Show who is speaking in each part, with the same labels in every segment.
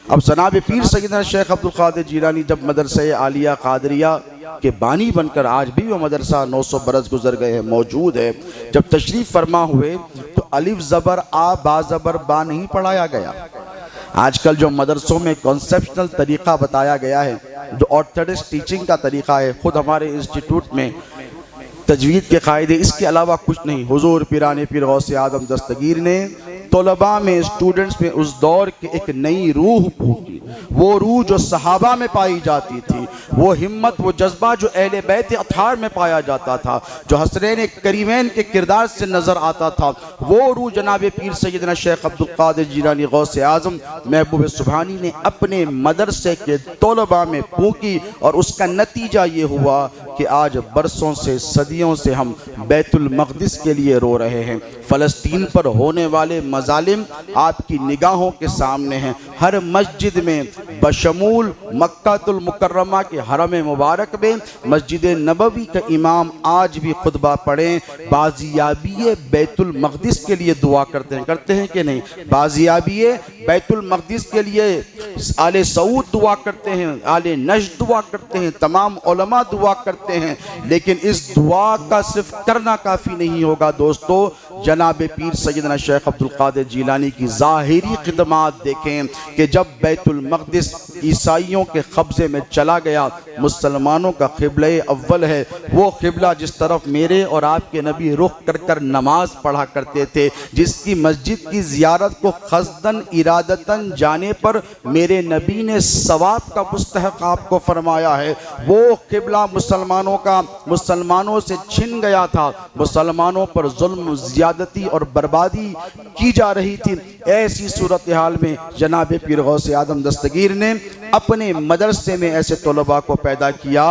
Speaker 1: अब जनाब पीर सैयदना शेख अब्दुल कादिर जिलानी जब मदरसा आलिया कादरिया के बानी बनकर, आज भी वो मदरसा 900 बरस गुजर गए हैं मौजूद है, जब तशरीफ़ फरमा हुए तो अलिफ ज़बर आ बा ज़बर बा नहीं पढ़ाया गया। आजकल जो मदरसों में कॉन्सेप्शनल तरीक़ा बताया गया है, जो ऑर्थोडॉक्स टीचिंग का तरीक़ा है, ख़ुद हमारे इंस्टीट्यूट में तजवीद के कायदे, इसके अलावा कुछ नहीं। हुजूर पीराने पीर गौसे आदम दस्तगीर ने तलबा में, स्टूडेंट्स में उस दौर की एक नई रूह फूकी, वो रूह जो सहाबा में पाई जाती थी, वो हिम्मत, वो जज्बा जो अहले बैत अथहार में पाया जाता था, जो हसरैन करीमैन के किरदार से नज़र आता था, वो रूह जनाब पीर सैयदना शेख अब्दुल कादिर जिलानी गौसे आज़म महबूब सुभानी ने अपने मदरसे के तलबा में फूकी। और उसका नतीजा ये हुआ कि आज बरसों से, सदियों से हम बैतुल मक़दिस के लिए रो रहे हैं। फ़लस्तीन पर होने वाले मज़ालिम आपकी निगाहों के सामने हैं। हर मस्जिद में बशमूल मक्कातुल मुकर्रमा के हरम मुबारक में मस्जिद नबवी का इमाम आज भी खुतबा पढ़ें, बाजियाबी बैतुल मक़दिस के लिए दुआ करते हैं कि नहीं? बाजियाबी बैतुल मक़दिस के लिए आले सऊद दुआ करते हैं, आले नज्द दुआ करते हैं, तमाम उलमा दुआ करते हैं। लेकिन इस दुआ का सिर्फ करना काफ़ी नहीं होगा दोस्तों। जनाब पीर सैयदना शेख अब्दुल कादिर जिलानी की ज़ाहिरी खिदमात देखें कि जब बैतुल मक़दिस ईसाइयों के कब्ज़े में चला गया, मुसलमानों का क़िबला अव्वल है, वो क़िबला जिस तरफ मेरे और आपके नबी रुख कर कर नमाज पढ़ा करते थे, जिसकी मस्जिद की ज़ियारत को क़स्दन इरादतन जाने पर मेरे नबी ने सवाब का मुस्तहक़ आपको फरमाया है, वो क़िबला मुसलमानों से छिन गया था। मुसलमानों पर जुल्म, ज़्यादती और बर्बादी की जा रही थी। ऐसी सूरत हाल में जनाब पीर गौसे आदम दस्तगीर ने अपने मदरसे में ऐसे तलबा को पैदा किया।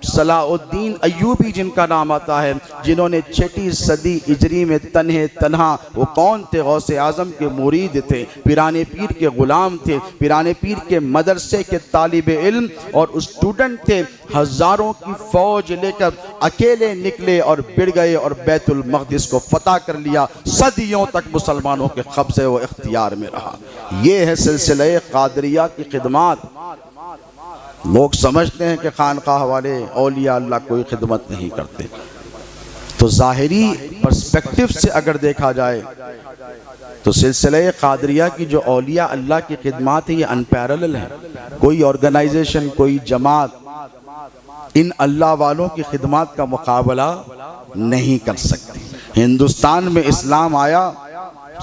Speaker 1: सलाउद्दीन अय्यूबी जिनका नाम आता है, जिन्होंने 6वीं सदी हिजरी में तन्हा, वो कौन थे? गौसे आज़म के मुरीद थे, पीराने पीर के ग़ुलाम थे, पीराने पीर के मदरसे के तालिब इल्म और स्टूडेंट थे। हज़ारों की फ़ौज लेकर अकेले निकले और बिड़ गए और बैतुल मक़दिस को फ़तह कर लिया। सदियों तक मुसलमानों के कब्ज़े व इख्तियार में रहा। ये है सिलसिला कादरिया की खिदमत। लोग समझते हैं कि खानकाह वाले औलिया अल्लाह कोई खिदमत नहीं करते, तो ज़ाहिरी पर्सपेक्टिव से अगर देखा जाए तो सिलसिला कादरिया की जो औलिया अल्लाह की खिदमत है, ये अनपैरेलल है। कोई ऑर्गेनाइजेशन, कोई जमात इन अल्लाह वालों की खिदमत का मुकाबला नहीं कर सकती। हिंदुस्तान में इस्लाम आया,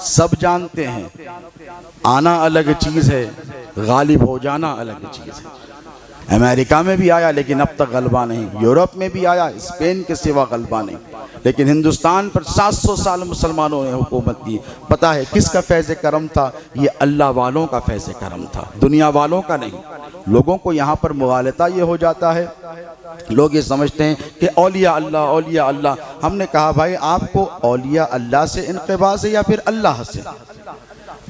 Speaker 1: सब जानते हैं, आना अलग चीज़ है, गालिब हो जाना अलग चीज़ है। अमेरिका में भी आया लेकिन अब तक गलबा नहीं, यूरोप में भी आया, स्पेन के सिवा गलबा नहीं, लेकिन हिंदुस्तान पर 700 साल मुसलमानों ने हुकूमत की। पता है किसका फैज़ करम था? ये अल्लाह वालों का फैज़ करम था, दुनिया वालों का नहीं। लोगों को यहाँ पर मुगालता ये हो जाता है, लोग ये समझते हैं कि औलिया अल्लाह, औलिया अल्लाह। हमने कहा भाई आपको औलिया अल्लाह से इनक़िबास है या फिर अल्लाह से?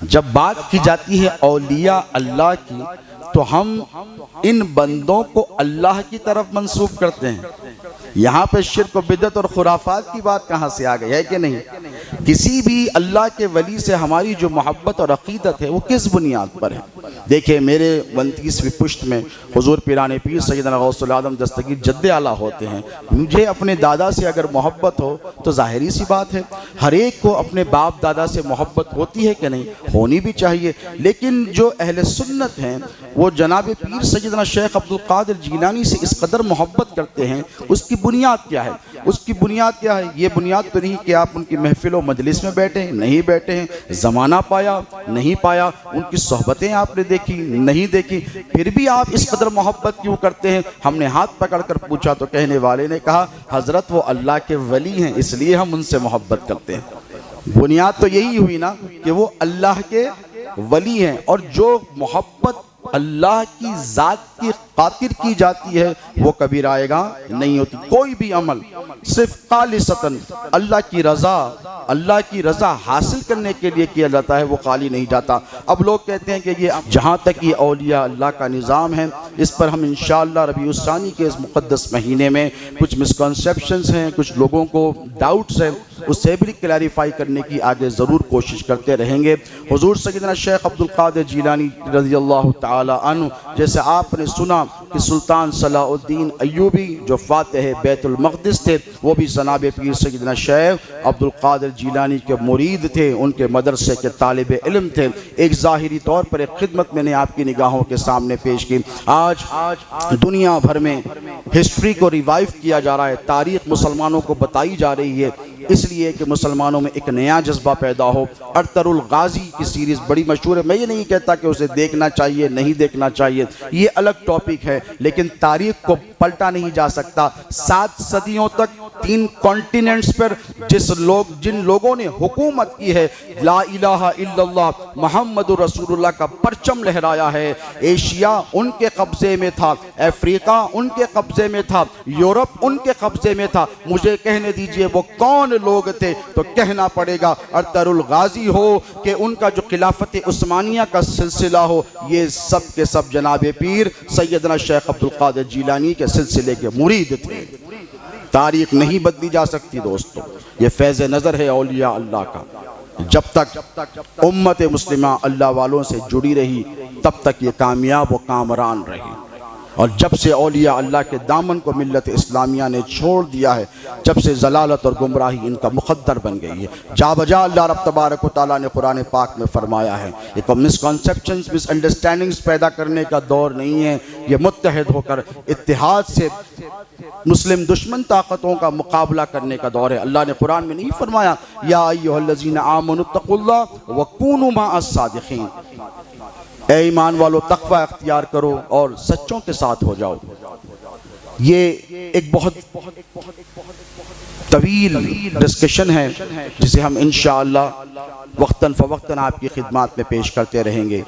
Speaker 1: जब बात की जाती है औलिया अल्लाह की, तो हम इन बंदों को अल्लाह की तरफ मंसूब करते हैं। यहाँ पे शिर्क व बिदअत और खुराफात की बात कहाँ से आ गई है कि नहीं? किसी भी अल्लाह के वली से हमारी जो मोहब्बत और अक़ीदत है वो किस बुनियाद पर है? देखिए मेरे 29वीं पुश्त में हुजूर पीराने पीर सैयदना गौसुल आज़म दस्तगीर जद्दे आला होते हैं। मुझे अपने दादा से अगर मोहब्बत हो तो ज़ाहिरी सी बात है, हर एक को अपने बाप दादा से मोहब्बत होती है कि नहीं? होनी भी चाहिए। लेकिन जो अहले सुन्नत हैं वो जनाब पीर सैयदना शेख अब्दुल कादिर जिलानी से इस कदर मोहब्बत करते हैं, उसकी बुनियाद क्या है? उसकी बुनियाद क्या है? ये बुनियाद तो नहीं कि आप उनकी महफिल व मजलिस में बैठे हैं, नहीं बैठे हैं, ज़माना पाया नहीं पाया, उनकी सोहबतें आपने देखी नहीं देखी, फिर भी आप इस कदर मोहब्बत क्यों करते हैं? हमने हाथ पकड़ कर पूछा तो कहने वाले ने कहा हज़रत वो अल्लाह के वली हैं, इसलिए हम उनसे मोहब्बत करते हैं। बुनियाद तो यही हुई ना कि वो अल्लाह के वली हैं। और जो मोहब्बत अल्लाह की ज़ात की खातिर की जाती है वो कभी रायगा नहीं होती। कोई भी अमल सिर्फ खालिसतन अल्लाह की रज़ा हासिल करने के लिए किया जाता है, वो खाली नहीं जाता। अब लोग कहते हैं कि ये जहाँ तक ये औलिया अल्लाह का निज़ाम है, इस पर हम इंशाअल्लाह रबीउस्सानी के इस मुक़द्दस महीने में कुछ मिसकंसेप्शंस हैं, कुछ लोगों को डाउट्स हैं, उससे भी क्लैरिफाई करने की आगे ज़रूर कोशिश करते रहेंगे। हुज़ूर सय्यदना शेख अब्दुल क़ादिर जीलानी रज़ियल्लाहु ताला अन्हु, जैसे आपने सुना कि सुल्तान सलाउद्दीन अय्यूबी जो फ़ातिह बैतुल मक़दिस थे, वो भी जनाब पीर सय्यदना शेख अब्दुल क़ादिर जीलानी के मुरीद थे, उनके मदरसे के तालिब इल्म थे। एक ज़ाहिरी तौर पर एक खिदमत मैंने आपकी निगाहों के सामने पेश की। आज दुनिया भर में हिस्ट्री को रिवाइव किया जा रहा है, तारीख़ मुसलमानों को बताई जा रही है, इसलिए कि मुसलमानों में एक नया जज्बा पैदा हो। अर्तरुल गाज़ी की सीरीज़ बड़ी मशहूर है, मैं ये नहीं कहता कि उसे देखना चाहिए नहीं देखना चाहिए, ये अलग टॉपिक है, लेकिन तारीख़ को पलटा नहीं जा सकता। 7 सदियों तक 3 कॉन्टिनेंट्स पर जिन लोगों ने हुकूमत की है, ला इलाहा इल्लल्लाह मुहम्मदुर रसूलुल्लाह का परचम लहराया है। एशिया उनके कब्ज़े में था, अफ्रीका उनके कब्ज़े में था, यूरोप उनके कब्ज़े में था। मुझे कहने दीजिए वो कौन लोग थे, तो कहना पड़ेगा अर्तरुल गाज़ी हो कि उनका जो खिलाफत उस्मानिया का सिलसिला हो, ये सब के सब जनाब पीर सैयदना शेख अब्दुल क़ादिर जीलानी के सिलसिले के मुरीद थे। तारीख नहीं बदली जा सकती दोस्तों, ये फैज़ नज़र है औलिया अल्लाह का। जब तक उम्मत मुस्लिमा अल्लाह वालों से जुड़ी रही, तब तक ये कामयाब व कामरान रही। और जब से औलिया अल्लाह के दामन को मिल्लत इस्लामिया ने छोड़ दिया है, जब से ज़लालत और गुमराही इनका मुक़द्दर बन गई है। जा बजा अल्लाह रब तबारक व तआला ने कुरान पाक में फरमाया है, ये मिसकॉन्सेप्शंस मिसअंडरस्टैंडिंग्स पैदा करने का दौर नहीं है, ये मुत्तहिद होकर इत्तिहाद से मुस्लिम दुश्मन ताकतों का मुकाबला करने का दौर है। अल्लाह ने कुरान में नहीं फरमाया या अय्युहल्लज़ीना आमनुत्तक़ुल्लाह व कूनू मअस सादिक़ीन, ए ईमान वालों तक़वा अख्तियार करो और सच्चों के साथ हो जाओ। ये एक बहुत तवील डिस्कशन है जिसे हम इंशाअल्लाह वक्तन फ़वक्तन आपकी खिदमत में पेश करते रहेंगे।